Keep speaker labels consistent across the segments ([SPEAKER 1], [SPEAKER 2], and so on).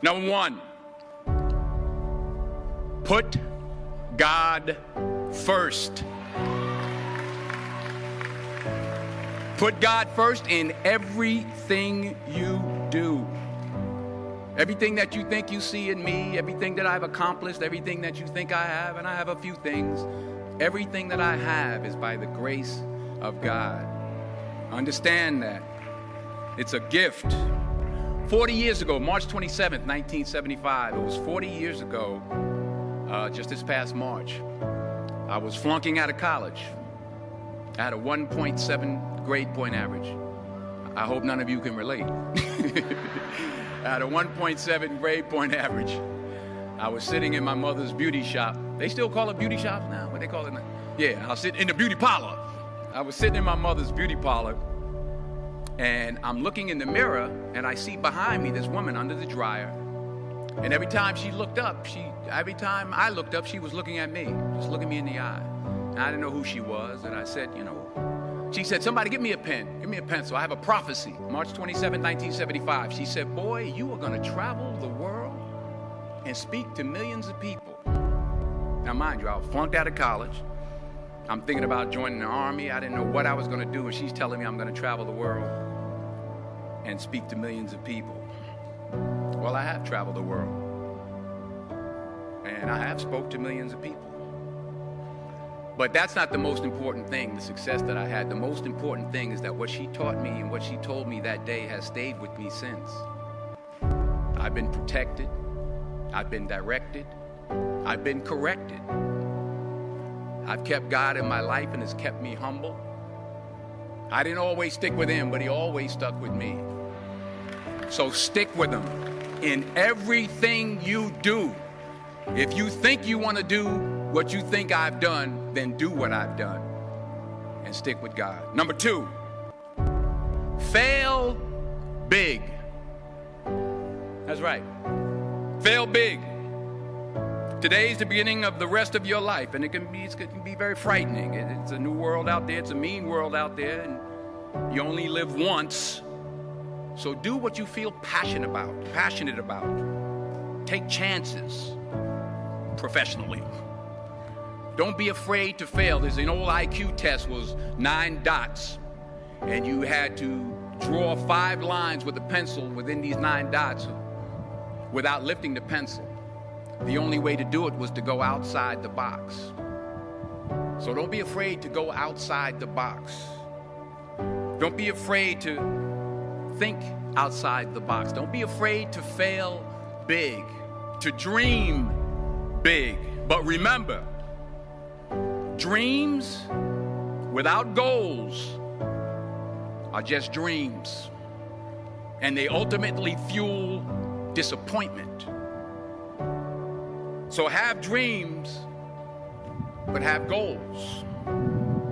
[SPEAKER 1] Number one, put God first. Put God first in everything you do. Everything that you think you see in me, everything that I've accomplished, everything that you think I have, and I have a few things, everything that I have is by the grace of God. Understand that. It's a gift. 40 years ago, March 27th, 1975, it was 40 years ago, just this past March, I was flunking out of college. I had a 1.7 grade point average. I hope none of you can relate. I had a 1.7 grade point average. I was sitting in my mother's beauty shop. They still call it beauty shops now? What they call it now? Yeah, I was sitting in the beauty parlor. I was sitting in my mother's beauty parlor, and I'm looking in the mirror, and I see behind me this woman under the dryer. And every time I looked up, she was looking at me, just looking me in the eye. And I didn't know who she was, and I said, she said, somebody give me a pen, give me a pencil. I have a prophecy. March 27, 1975. She said, boy, you are going to travel the world and speak to millions of people. Now, mind you, I was flunked out of college. I'm thinking about joining the army. I didn't know what I was going to do, and she's telling me I'm going to travel the world and speak to millions of people. Well, I have traveled the world, and I have spoke to millions of people. But that's not the most important thing, the success that I had. The most important thing is that what she taught me and what she told me that day has stayed with me since. I've been protected. I've been directed. I've been corrected. I've kept God in my life, and it's kept me humble. I didn't always stick with him, but he always stuck with me. So stick with him in everything you do. If you think you want to do what you think I've done, then do what I've done and stick with God. Number two, fail big. That's right. Fail big. Today's the beginning of the rest of your life, and it can be very frightening. It's a new world out there. It's a mean world out there, and you only live once. So do what you feel passionate about. Take chances professionally. Don't be afraid to fail. There's an old IQ test, was 9 dots, and you had to draw 5 lines with a pencil within these 9 dots without lifting the pencil. The only way to do it was to go outside the box. So don't be afraid to go outside the box. Don't be afraid to think outside the box. Don't be afraid to fail big, to dream big. But remember, dreams without goals are just dreams, and they ultimately fuel disappointment. So have dreams, but have goals.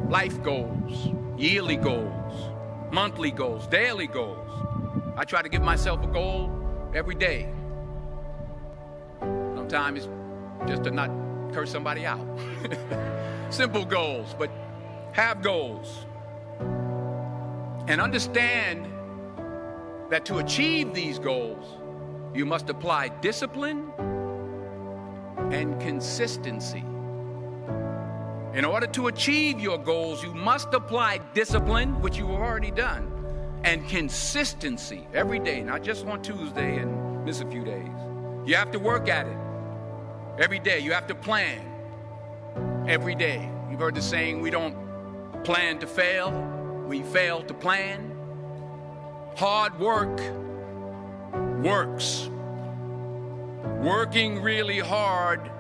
[SPEAKER 1] Life goals, yearly goals, monthly goals, daily goals. I try to give myself a goal every day. Sometimes it's just to not curse somebody out. Simple goals, but have goals. And understand that to achieve these goals, you must apply discipline and consistency. In order to achieve your goals, you must apply discipline, which you have already done, and consistency every day, not just on Tuesday and miss a few days. You have to work at it every day. You have to plan every day. You've heard the saying, we don't plan to fail, we fail to plan. Hard work works. Working really hard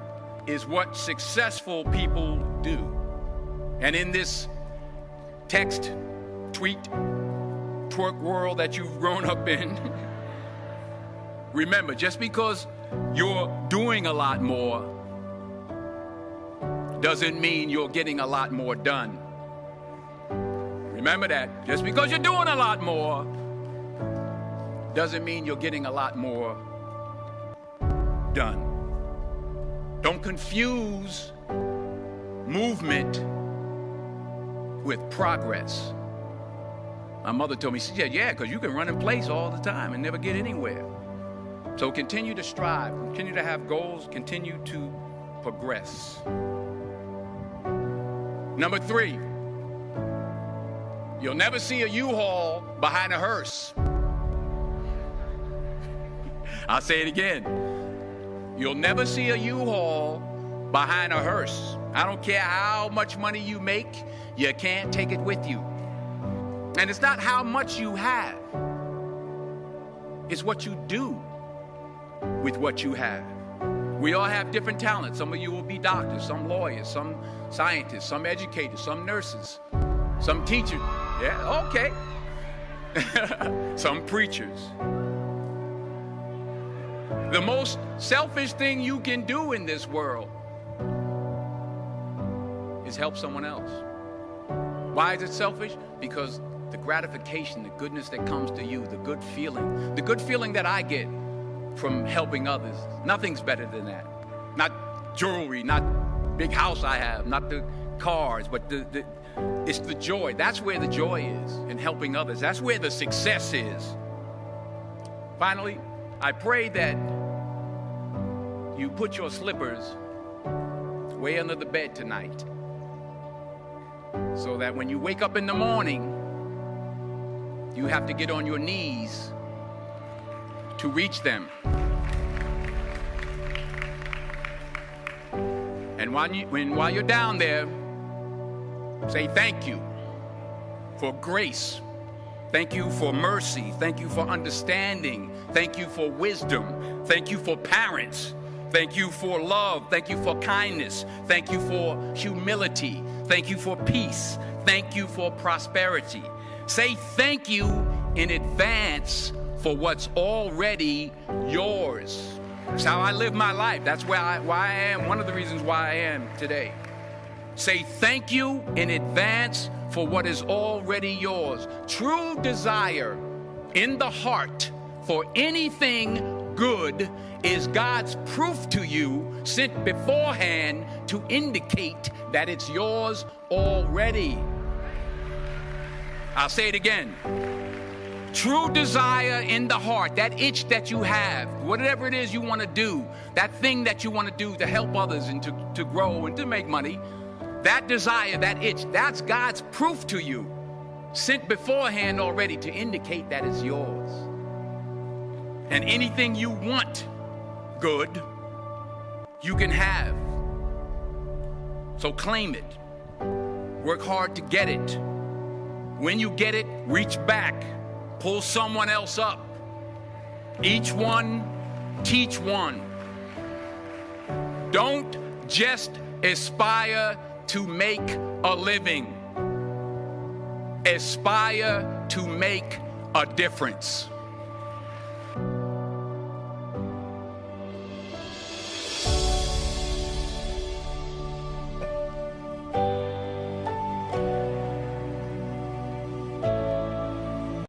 [SPEAKER 1] is what successful people do. And in this text, tweet, twerk world that you've grown up in, remember, just because you're doing a lot more doesn't mean you're getting a lot more done. Remember that. Just because you're doing a lot more doesn't mean you're getting a lot more done. Don't confuse movement with progress. My mother told me, she said, yeah, because you can run in place all the time and never get anywhere. So continue to strive, continue to have goals, continue to progress. Number 3, you'll never see a U-Haul behind a hearse. I'll say it again. You'll never see a U-Haul behind a hearse. I don't care how much money you make, you can't take it with you. And it's not how much you have. It's what you do with what you have. We all have different talents. Some of you will be doctors, some lawyers, some scientists, some educators, some nurses, some teachers. Yeah, okay. Some preachers. The most selfish thing you can do in this world is help someone else. Why is it selfish? Because the gratification, the goodness that comes to you, the good feeling that I get from helping others, nothing's better than that. Not jewelry, not big house I have, not the cars, but it's the joy. That's where the joy is, in helping others. That's where the success is. Finally, I pray that you put your slippers way under the bed tonight, so that when you wake up in the morning, you have to get on your knees to reach them. And while you're down there, say thank you for grace. Thank you for mercy. Thank you for understanding. Thank you for wisdom. Thank you for parents. Thank you for love. Thank you for kindness. Thank you for humility. Thank you for peace. Thank you for prosperity. Say thank you in advance for what's already yours. That's how I live my life. That's why I am, one of the reasons why I am today. Say thank you in advance for what is already yours. True desire in the heart for anything good is God's proof to you, sent beforehand to indicate that it's yours already. I'll say it again. True desire in the heart, that itch that you have, whatever it is you want to do, that thing that you want to do to help others and to grow and to make money, that desire, that itch, that's God's proof to you, sent beforehand already to indicate that it's yours. And anything you want good, you can have. So claim it. Work hard to get it. When you get it, reach back. Pull someone else up. Each one, teach one. Don't just aspire to make a living. Aspire to make a difference.